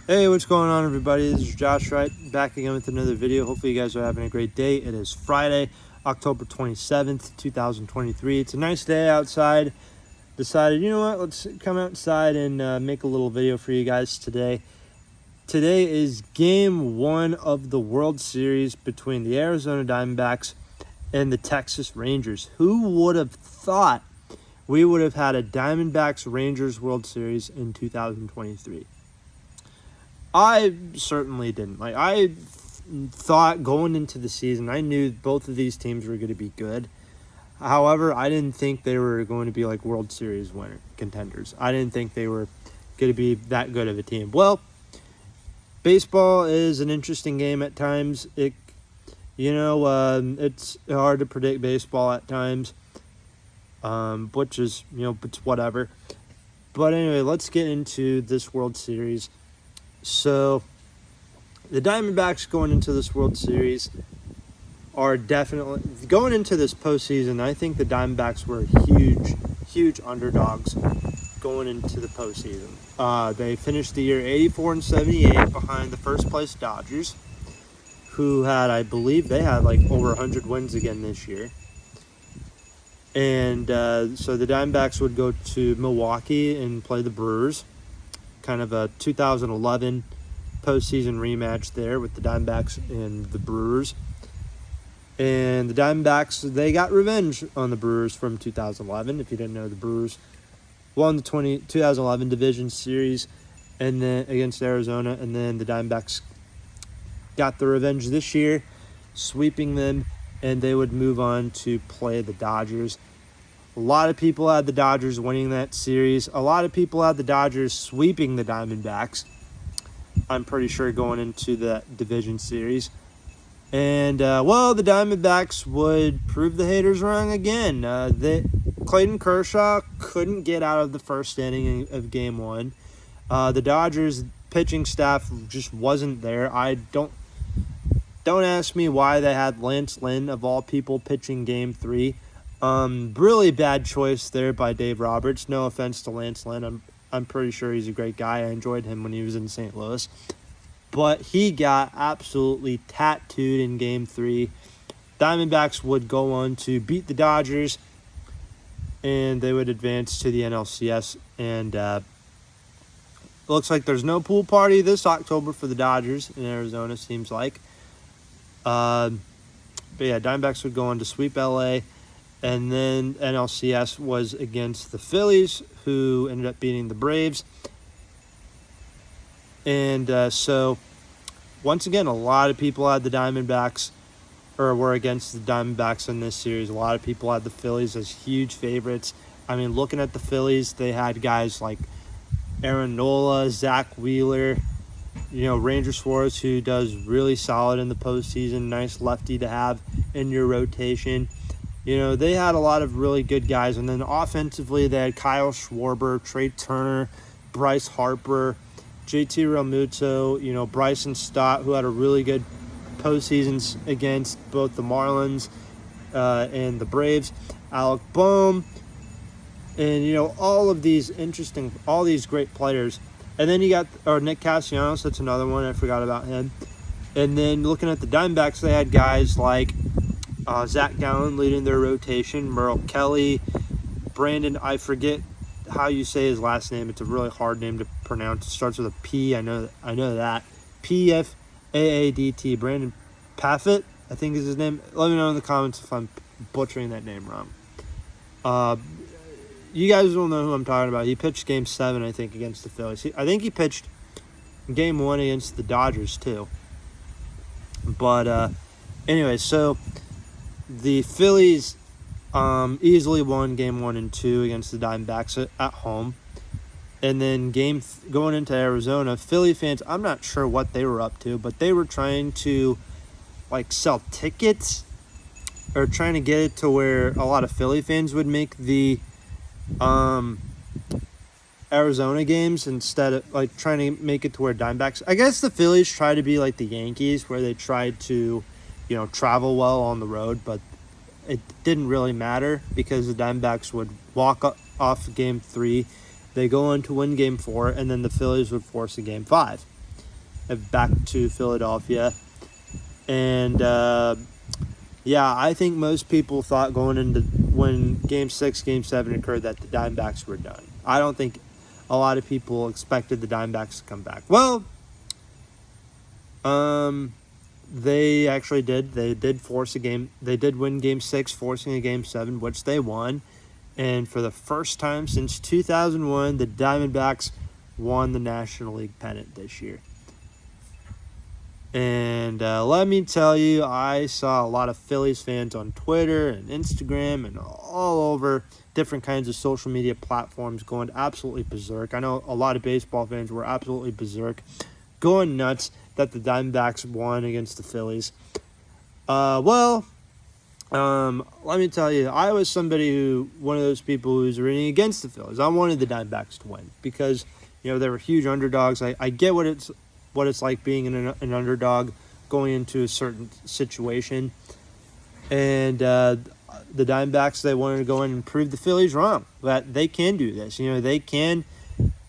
Hey, what's going on, everybody? This is Josh Wright, back again with another video. Hopefully you guys are having a great day. It is Friday, October 27th, 2023. It's a nice day outside. Decided, you know what, let's come outside and make a little video for you guys today. Today is game one of the World Series between the Arizona Diamondbacks and the Texas Rangers. Who would have thought we would have had a Diamondbacks-Rangers World Series in 2023? I certainly didn't. I thought going into the season, I knew both of these teams were going to be good. However, I didn't think they were going to be like World Series winner contenders. I didn't think they were going to be that good of a team. Well, baseball is an interesting game at times. It's hard to predict baseball at times, which is, it's whatever. But anyway, let's get into this World Series. So, the Diamondbacks going into this World Series are definitely going into this postseason. I think the Diamondbacks were huge underdogs going into the postseason. They finished the year 84-78 behind the first place Dodgers, who had, I believe, they had like over 100 wins again this year. And so the Diamondbacks would go to Milwaukee and play the Brewers. Kind of a 2011 postseason rematch there with the Diamondbacks and the Brewers. And the Diamondbacks, they got revenge on the Brewers from 2011. If you didn't know, the Brewers won the 2011 Division Series and then against Arizona, and then the Diamondbacks got the revenge this year, sweeping them, and they would move on to play the Dodgers. A lot of people had the Dodgers winning that series. A lot of people had the Dodgers sweeping the Diamondbacks, I'm pretty sure, going into the division series. And, the Diamondbacks would prove the haters wrong again. Clayton Kershaw couldn't get out of the first inning of Game 1. The Dodgers pitching staff just wasn't there. Don't ask me why they had Lance Lynn, of all people, pitching Game 3. Really bad choice there by Dave Roberts. No offense to Lance Lynn. I'm pretty sure he's a great guy. I enjoyed him when he was in St. Louis. But he got absolutely tattooed in Game 3. Diamondbacks would go on to beat the Dodgers, and they would advance to the NLCS. And looks like there's no pool party this October for the Dodgers in Arizona, seems like. But yeah, Diamondbacks would go on to sweep LA. And then NLCS was against the Phillies, who ended up beating the Braves. And so, once again, a lot of people had the Diamondbacks, or were against the Diamondbacks in this series. A lot of people had the Phillies as huge favorites. I mean, looking at the Phillies, they had guys like Aaron Nola, Zach Wheeler, Ranger Suarez, who does really solid in the postseason. Nice lefty to have in your rotation. They had a lot of really good guys. And then offensively, they had Kyle Schwarber, Trey Turner, Bryce Harper, JT Realmuto, Bryson Stott, who had a really good postseasons against both the Marlins and the Braves, Alec Boehm, and, all these great players. And then you got Nick Castellanos, that's another one. I forgot about him. And then looking at the Diamondbacks, they had guys like Zach Gallen leading their rotation, Merle Kelly, Brandon, I forget how you say his last name. It's a really hard name to pronounce. It starts with a P. I know that. P-F-A-A-D-T. Brandon Paffett, I think is his name. Let me know in the comments if I'm butchering that name wrong. You guys will know who I'm talking about. He pitched Game 7, I think, against the Phillies. I think he pitched Game 1 against the Dodgers, too. But anyway, so the Phillies easily won Game 1 and 2 against the Diamondbacks at home. And then going into Arizona, Philly fans, I'm not sure what they were up to, but they were trying to sell tickets, or trying to get it to where a lot of Philly fans would make the Arizona games instead of trying to make it to where Diamondbacks. I guess the Phillies try to be like the Yankees, where they tried to travel well on the road, but it didn't really matter because the Diamondbacks would walk off Game 3. They go on to win Game 4, and then the Phillies would force a Game 5. back to Philadelphia. And, I think most people thought going into when Game 6, Game 7 occurred that the Diamondbacks were done. I don't think a lot of people expected the Diamondbacks to come back. Well, they actually did. They did force a game. They did win Game 6, forcing a Game 7, which they won. And for the first time since 2001, the Diamondbacks won the National League pennant this year. And let me tell you, I saw a lot of Phillies fans on Twitter and Instagram and all over different kinds of social media platforms going absolutely berserk. I know a lot of baseball fans were absolutely berserk, going nuts that the Diamondbacks won against the Phillies. Let me tell you, I was one of those people who was rooting against the Phillies. I wanted the Diamondbacks to win because, they were huge underdogs. I get what it's like being an underdog going into a certain situation. And the Diamondbacks, they wanted to go in and prove the Phillies wrong, that they can do this. They can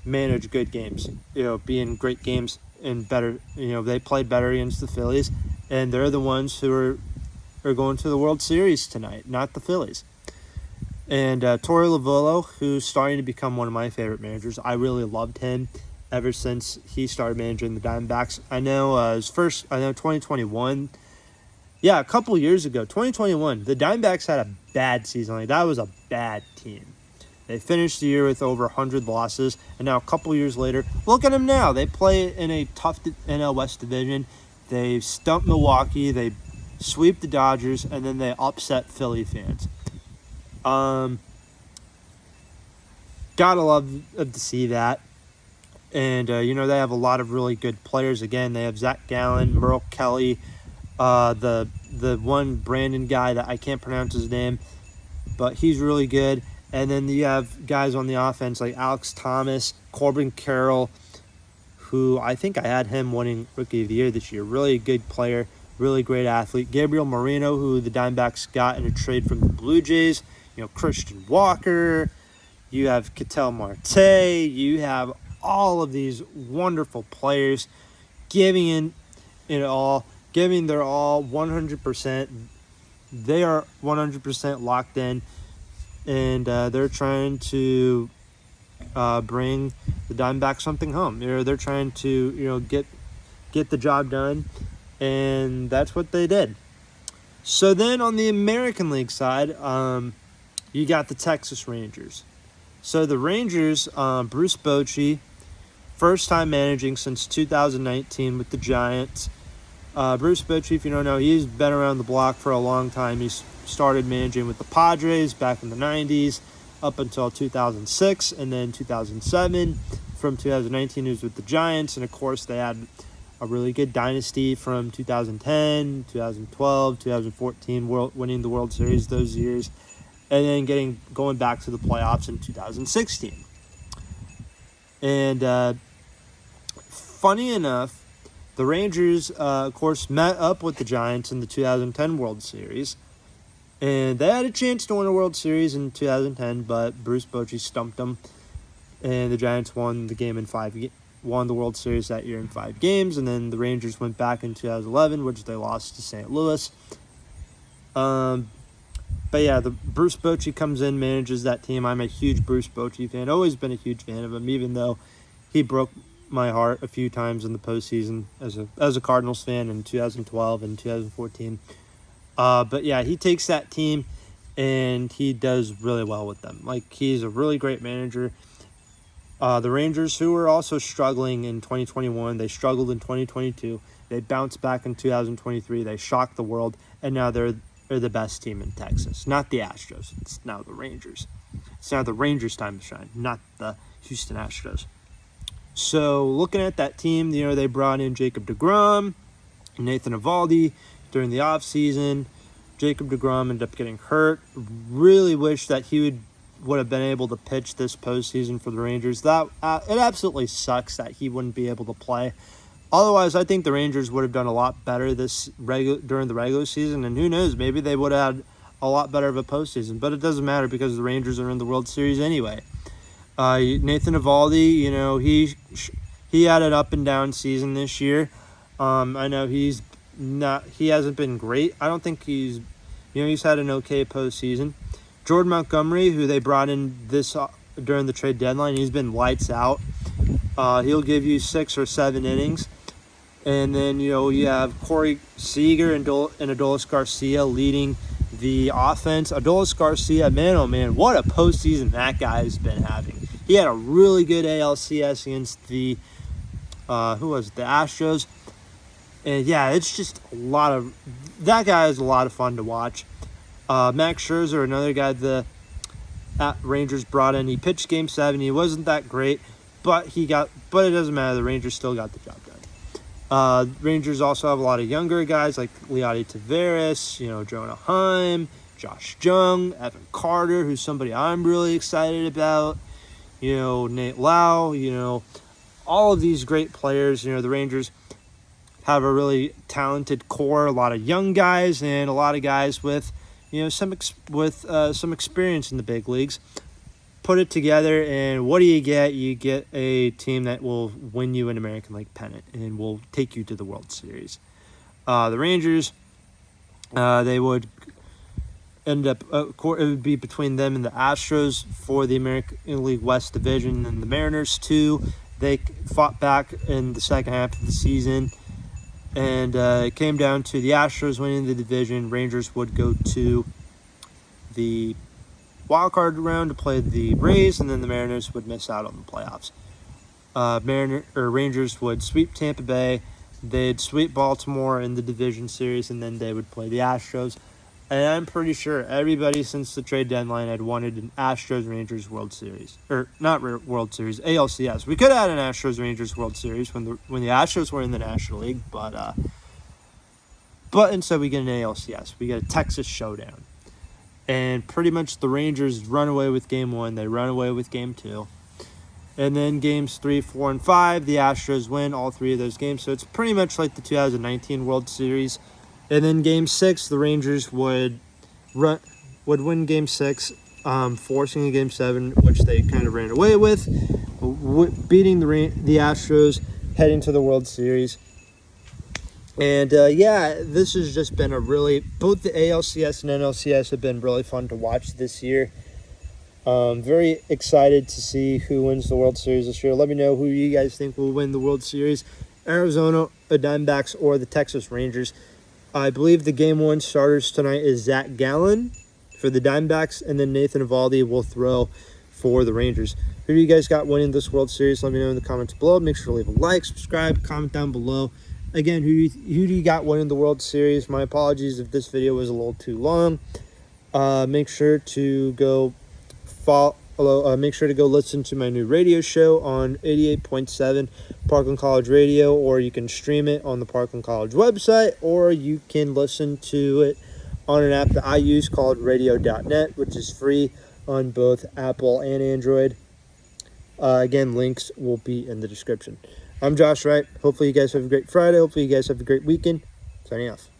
manage good games, be in great games and better. They played better against the Phillies, and they're the ones who are going to the World Series tonight, not the Phillies. And Torey Lovullo, who's starting to become one of my favorite managers. I really loved him ever since he started managing the Diamondbacks. I know 2021. Yeah, a couple years ago, 2021, the Diamondbacks had a bad season. That was a bad team. They finished the year with over 100 losses, and now a couple years later, look at them now. They play in a tough NL West division. They stumped Milwaukee. They sweep the Dodgers, and then they upset Philly fans. Gotta love to see that. And, they have a lot of really good players. Again, they have Zach Gallen, Merle Kelly, the one Brandon guy that I can't pronounce his name, but he's really good. And then you have guys on the offense like Alex Thomas, Corbin Carroll, who I think I had him winning Rookie of the Year this year. Really good player, really great athlete. Gabriel Moreno, who the Diamondbacks got in a trade from the Blue Jays. Christian Walker. You have Ketel Marte. You have all of these wonderful players giving their all 100%. They are 100% locked in, and they're trying to bring the Diamondbacks something home. They're trying to get the job done, and that's what they did. So then on the American League side, you got the Texas Rangers. So the Rangers, Bruce Bochy, first time managing since 2019 with the Giants. Bruce Bochy, if you don't know, he's been around the block for a long time. He's started managing with the Padres back in the 90s up until 2006, and then 2007. From 2019, he was with the Giants, and of course they had a really good dynasty from 2010, 2012, 2014, winning the World Series those years, and then going back to the playoffs in 2016. And funny enough, the Rangers, of course, met up with the Giants in the 2010 World Series. And they had a chance to win a World Series in 2010, but Bruce Bochy stumped them. And the Giants won the World Series that year in 5 games. And then the Rangers went back in 2011, which they lost to St. Louis. But yeah, the Bruce Bochy comes in, manages that team. I'm a huge Bruce Bochy fan. Always been a huge fan of him, even though he broke my heart a few times in the postseason as a Cardinals fan in 2012 and 2014. But yeah, he takes that team and he does really well with them. He's a really great manager. The Rangers, who were also struggling in 2021, they struggled in 2022. They bounced back in 2023. They shocked the world, and now they're the best team in Texas. Not the Astros. It's now the Rangers. It's now the Rangers' time to shine, not the Houston Astros. So looking at that team, they brought in Jacob deGrom, Nathan Eovaldi during the offseason. Jacob deGrom ended up getting hurt. Really wish that he would have been able to pitch this postseason for the Rangers. It absolutely sucks that he wouldn't be able to play. Otherwise, I think the Rangers would have done a lot better during the regular season, and who knows, maybe they would have had a lot better of a postseason. But it doesn't matter because the Rangers are in the World Series anyway. Nathan Eovaldi, he had an up and down season this year. I know he hasn't been great. I don't think he's had an okay postseason. Jordan Montgomery, who they brought in during the trade deadline, he's been lights out. He'll give you 6 or 7 innings. And then, you have Corey Seager and Adolis Garcia leading the offense. Adolis Garcia, man, oh man, what a postseason that guy has been having. He had a really good ALCS against the Astros. And yeah, it's just that guy is a lot of fun to watch. Max Scherzer, another guy the Rangers brought in. He pitched Game 7. He wasn't that great, but it doesn't matter. The Rangers still got the job done. Rangers also have a lot of younger guys like Leody Taveras, Jonah Heim, Josh Jung, Evan Carter, who's somebody I'm really excited about. Nate Lau, all of these great players. The Rangers have a really talented core, a lot of young guys, and a lot of guys with, some experience in the big leagues. Put it together, and what do you get? You get a team that will win you an American League pennant and will take you to the World Series. The Rangers, they would end up, it would be between them and the Astros for the American League West Division, and the Mariners too. They fought back in the second half of the season, and it came down to the Astros winning the division. Rangers would go to the wild card round to play the Rays, and then the Mariners would miss out on the playoffs. Rangers would sweep Tampa Bay. They'd sweep Baltimore in the division series, and then they would play the Astros. And I'm pretty sure everybody since the trade deadline had wanted an Astros-Rangers World Series. Or, not World Series, ALCS. We could have had an Astros-Rangers World Series when the Astros were in the National League, but instead we get an ALCS. We get a Texas showdown. And pretty much the Rangers run away with Game 1. They run away with Game 2. And then Games 3, 4, and 5, the Astros win all 3 of those games. So it's pretty much like the 2019 World Series. And then Game 6, the Rangers would win Game 6, forcing a Game 7, which they kind of ran away with, beating the Astros, heading to the World Series. And, this has just been both the ALCS and NLCS have been really fun to watch this year. Very excited to see who wins the World Series this year. Let me know who you guys think will win the World Series, Arizona, the Diamondbacks, or the Texas Rangers. I believe the Game 1 starters tonight is Zach Gallen for the Diamondbacks, and then Nathan Eovaldi will throw for the Rangers. Who do you guys got winning this World Series? Let me know in the comments below. Make sure to leave a like, subscribe, comment down below. Again, who do you got winning the World Series? My apologies if this video was a little too long. Make sure to go listen to my new radio show on 88.7 Parkland College Radio, or you can stream it on the Parkland College website, or you can listen to it on an app that I use called radio.net, which is free on both Apple and Android. Again, links will be in the description. I'm Josh Wright. Hopefully you guys have a great Friday. Hopefully you guys have a great weekend. Signing off.